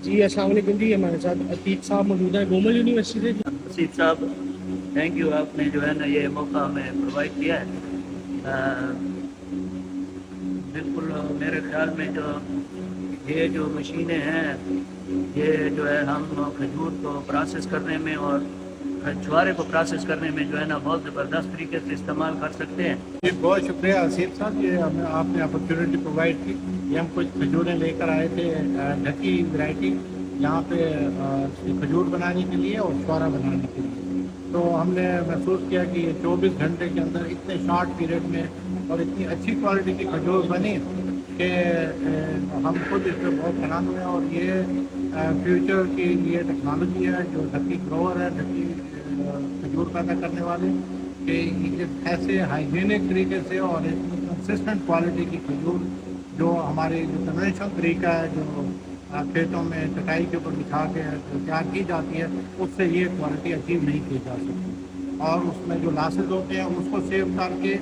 جی السلام علیکم جی، ہمارے ساتھ عتیق صاحب موجود ہیں گومل یونیورسٹی سے. عتیق صاحب تھینک یو، آپ نے جو ہے نا یہ موقع ہمیں پرووائڈ کیا ہے. بالکل میرے خیال میں یہ جو مشینیں ہیں یہ جو ہے ہم کھجور کو پروسیس کرنے میں اور چھوارے کو پروسیس کرنے میں جو ہے نا بہت زبردست طریقے سے استعمال کر سکتے ہیں. جی بہت شکریہ آصف صاحب، یہ ہمیں آپ نے اپرچونیٹی پرووائڈ کی. یہ ہم کچھ کھجوریں لے کر آئے تھے ڈھکی ورائٹی یہاں پہ کھجور بنانے کے لیے اور چھوارا بنانے کے لیے. تو ہم نے محسوس کیا کہ یہ 24 گھنٹے کے اندر اتنے شارٹ پیریڈ میں اور اتنی اچھی کوالٹی کی کھجور بنی کہ ہم خود اس پہ بہت حیران ہوئے. اور یہ فیوچر کی یہ ٹیکنالوجی ہے جو ڈھکی گروور ہے، ڈھکی کھجور پیدا کرنے والے، کہ ایسے ہائیجینک طریقے سے اور کنسسٹنٹ کوالٹی کی کھجور جو ہمارے جو کنونشنل طریقہ ہے جو کھیتوں میں چٹائی کے اوپر بچھا کے تیار کی جاتی ہے، اس سے یہ کوالٹی اچیو نہیں کی جا سکتی. اور اس میں جو لاسز ہوتے ہیں اس کو سیو کر کے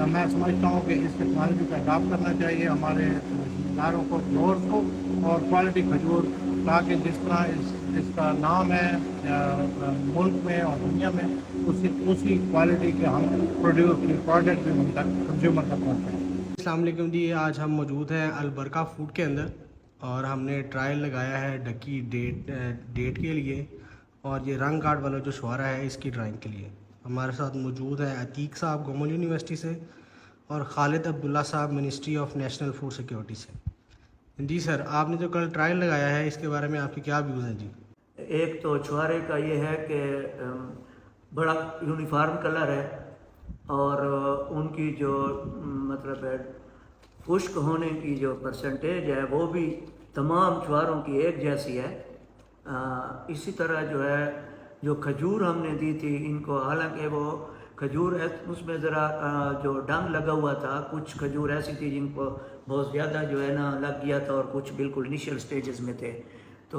میں سمجھتا ہوں کہ اس ٹیکنالوجی کو اڈاپٹ کرنا چاہیے ہمارے ذمہ کو، گروورس کو، اور کوالٹی کھجور تاکہ جس طرح اس کا نام ہے ملک میں اور دنیا میں اسی کوالٹی کے ہم پروڈکٹ بھی ہم تک کنزیومر تک پہنچائیں. السلام علیکم جی، آج ہم موجود ہیں البرکہ فوڈ کے اندر اور ہم نے ٹرائل لگایا ہے ڈکی ڈیٹ کے لیے اور یہ رنگ کارڈ والا جو چھوارا ہے اس کی ڈرائنگ کے لیے. ہمارے ساتھ موجود ہیں عتیق صاحب گومل یونیورسٹی سے اور خالد عبداللہ صاحب ministry of national food security سے. جی سر، آپ نے جو کل ٹرائل لگایا ہے اس کے بارے میں آپ کی کیا ویوز ہیں؟ جی ایک تو چھوارے کا یہ ہے کہ بڑا یونیفارم کلر ہے اور ان کی جو مطلب ہے خشک ہونے کی جو پرسنٹیج ہے وہ بھی تمام چھواروں کی ایک جیسی ہے. اسی طرح جو ہے جو کھجور ہم نے دی تھی ان کو، حالانکہ وہ کھجور اس میں ذرا جو ڈنگ لگا ہوا تھا، کچھ کھجور ایسی تھی جن کو بہت زیادہ جو ہے نا لگ گیا تھا اور کچھ بالکل انیشیل سٹیجز میں تھے. تو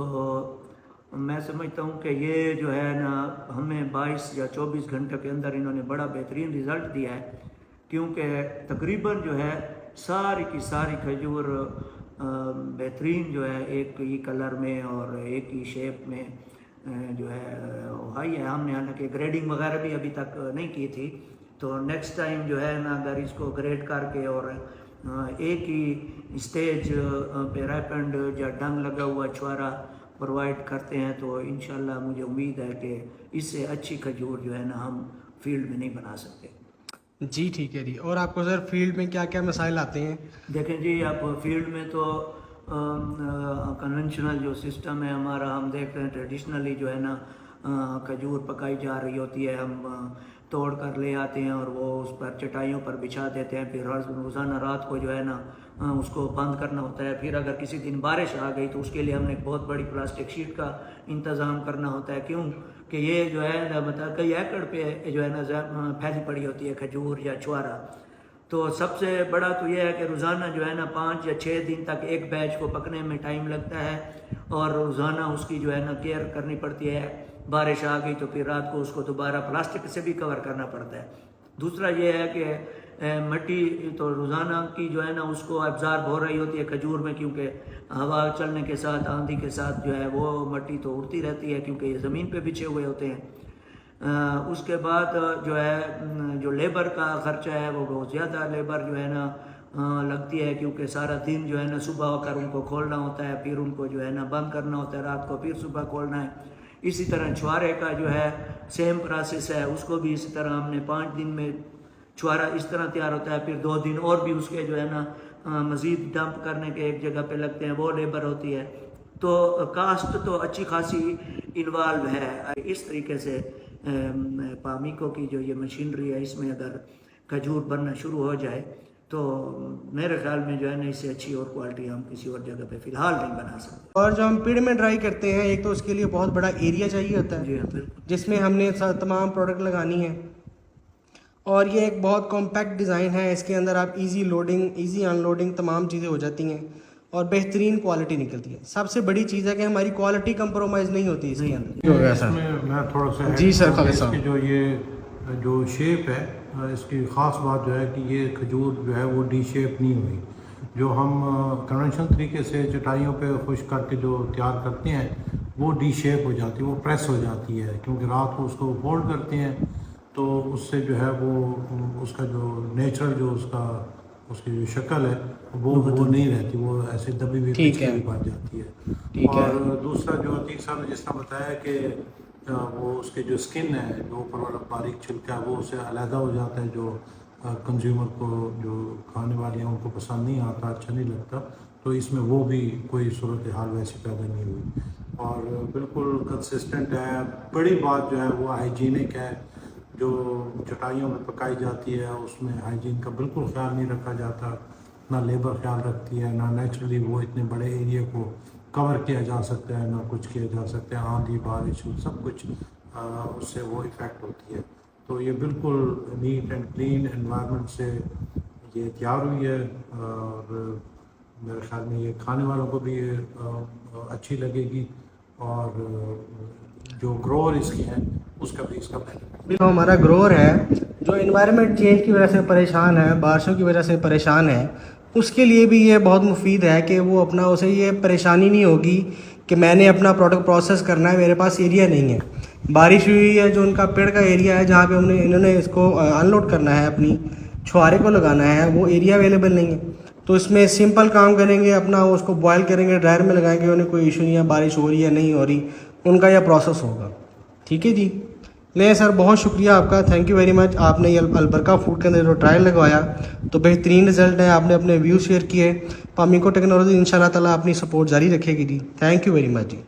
میں سمجھتا ہوں کہ یہ جو ہے نا ہمیں 22 یا 24 گھنٹے کے اندر انہوں نے بڑا بہترین رزلٹ دیا ہے، کیونکہ تقریباً جو ہے ساری کی ساری کھجور بہترین جو ہے ایک ہی کلر میں اور ایک ہی شیپ میں جو ہے ہائی ہے. ہم نے حالانکہ گریڈنگ وغیرہ بھی ابھی تک نہیں کی تھی، تو نیکسٹ ٹائم جو ہے نا اگر اس کو گریڈ کر کے اور ایک ہی اسٹیج پہ ریپنڈ یا ڈنگ لگا ہوا چھوارا پرووائڈ کرتے ہیں تو انشاءاللہ مجھے امید ہے کہ اس سے اچھی کھجور جو ہے نا ہم فیلڈ میں نہیں بنا سکتے. جی ٹھیک ہے جی. اور آپ کو سر فیلڈ میں کیا کیا مسائل آتے ہیں؟ دیکھیں جی، اب فیلڈ میں تو کنونشنل جو سسٹم ہے ہمارا، ہم دیکھتے ہیں ٹریڈیشنلی جو ہے نا کھجور پکائی جا رہی ہوتی ہے، ہم توڑ کر لے آتے ہیں اور وہ اس پر چٹائیوں پر بچھا دیتے ہیں. پھر روزانہ رات کو جو ہے نا اس کو بند کرنا ہوتا ہے. پھر اگر کسی دن بارش آ گئی تو اس کے لیے ہم نے ایک بہت بڑی پلاسٹک شیٹ کا انتظام کرنا ہوتا ہے. کیوں کہ یہ جو ہے نا مطلب کئی ایکڑ پہ جو ہے نا پھیلی پڑی ہوتی ہے کھجور یا چھوارا. تو سب سے بڑا تو یہ ہے کہ روزانہ جو ہے نا 5 یا 6 دن تک ایک بیچ کو پکنے میں ٹائم لگتا ہے اور روزانہ اس کی جو ہے نا کیئر کرنی پڑتی ہے. بارش آ گئی تو پھر رات کو اس کو دوبارہ پلاسٹک سے بھی کور کرنا پڑتا ہے. دوسرا یہ ہے کہ مٹی تو روزانہ کی جو ہے نا اس کو ابزارب ہو رہی ہوتی ہے کھجور میں، کیونکہ ہوا چلنے کے ساتھ، آندھی کے ساتھ جو ہے وہ مٹی تو اڑتی رہتی ہے کیونکہ یہ زمین پہ بچھے ہوئے ہوتے ہیں. اس کے بعد جو ہے جو لیبر کا خرچہ ہے وہ بہت زیادہ لیبر جو ہے نا لگتی ہے، کیونکہ سارا دن جو ہے نا صبح ہو کر ان کو کھولنا ہوتا ہے، پھر ان کو جو ہے نا بند کرنا ہوتا ہے، رات کو پھر صبح کھولنا ہے. اسی طرح چھوارے کا جو ہے سیم پروسیس ہے، اس کو بھی اسی طرح ہم نے 5 دن میں چھوارا اس طرح تیار ہوتا ہے. پھر 2 دن اور بھی اس کے جو ہے نا مزید ڈمپ کرنے کے ایک جگہ پہ لگتے ہیں، وہ لیبر ہوتی ہے. تو کاسٹ تو اچھی خاصی انوالو ہے. اس طریقے سے پامیکو کی جو یہ مشینری ہے اس میں اگر کھجور بننا شروع ہو جائے تو میرے خیال میں جو ہے نا اس سے اچھی اور کوالٹی ہم کسی اور جگہ پہ فی الحال نہیں بنا سکتے. اور جو ہم پیڑ میں ڈرائی کرتے ہیں ایک تو اس کے لیے بہت بڑا ایریا چاہیے ہوتا جی ہے ہاں بالکل، جس میں ہم نے تمام پروڈکٹ لگانی ہے، اور یہ ایک بہت کمپیکٹ ڈیزائن ہے. اس کے اندر آپ ایزی لوڈنگ، ایزی ان لوڈنگ تمام چیزیں ہو جاتی ہیں اور بہترین کوالٹی نکلتی ہے. سب سے بڑی چیز ہے کہ ہماری کوالٹی کمپرومائز نہیں ہوتی اس کے اندر. اس میں میں تھوڑا سا جی سر خالد اس صاحب، کی جو یہ جو شیپ ہے، اس کی خاص بات جو ہے کہ یہ کھجور جو ہے وہ ڈی شیپ نہیں ہوئی. جو ہم کنونشنل طریقے سے چٹائیوں پہ خشک کر کے جو تیار کرتے ہیں وہ ڈی شیپ ہو جاتی ہے, وہ پریس ہو جاتی ہے, کیونکہ رات کو اس کو فولڈ کرتے ہیں تو اس سے جو ہے وہ اس کا جو نیچرل جو اس کی جو شکل ہے وہ نہیں رہتی, وہ ایسے دبی ہوئی ٹھیک ہے. بن جاتی ہے. ٹھیک ہے. اور دوسرا جو عتیق صاحب نے جس طرح بتایا کہ وہ اس کے جو اسکن ہے, جو اوپر والا باریک چھلکا ہے, وہ اسے علیحدہ ہو جاتا ہے, جو کنزیومر کو, جو کھانے والے ہیں ان کو پسند نہیں آتا, اچھا نہیں لگتا. تو اس میں وہ بھی کوئی صورتحال ویسی پیدا نہیں ہوئی, اور بالکل کنسسٹنٹ ہے. بڑی بات جو ہے وہ ہائیجینک ہے. جو چٹائیوں میں پکائی جاتی ہے اس میں ہائیجین کا بالکل خیال نہیں رکھا جاتا, نہ لیبر خیال رکھتی ہے, نہ نیچرلی وہ اتنے بڑے ایریے کو کور کیا جا سکتا ہے, نہ کچھ کیا جا سکتا ہے. آندھی بارش سب کچھ اس سے وہ افیکٹ ہوتی ہے. تو یہ بالکل نیٹ اینڈ کلین انوائرمنٹ سے یہ تیار ہوئی ہے, اور میرے خیال میں یہ کھانے والوں کو بھی اچھی لگے گی, اور جو گروور اس کی ہیں اس کا بھی اس کا بینیفٹ. ہمارا گروور ہے جو انوائرمنٹ چینج کی وجہ سے پریشان ہے, بارشوں کی وجہ سے پریشان ہے, اس کے لیے بھی یہ بہت مفید ہے کہ وہ اپنا, اسے یہ پریشانی نہیں ہوگی کہ میں نے اپنا پروڈکٹ پروسیس کرنا ہے, میرے پاس ایریا نہیں ہے. بارش ہوئی ہے, جو ان کا پیڑ کا ایریا ہے جہاں پہ انہوں نے اس کو انلوڈ کرنا ہے, اپنی چھوارے کو لگانا ہے, وہ ایریا اویلیبل نہیں ہے. تو اس میں سمپل کام کریں گے, اپنا اس کو بوائل کریں گے, ڈرائر میں لگائیں گے, انہیں کوئی ایشو نہیں ہے, بارش ہو رہی ہے نہیں ہو رہی, ان کا یہ پروسیس ہوگا. ٹھیک ہے جی. نہیں سر, بہت شکریہ آپ کا, تھینک یو ویری مچ. آپ نے یہ البرکہ فوڈ کے اندر جو ٹرائل لگوایا تو بہترین رزلٹ ہے, آپ نے اپنے ویوز شیئر کیے. پامیکو ٹیکنالوجی ان شاء اللہ تعالیٰ اپنی سپورٹ جاری رکھے گی جی. Thank you very much G.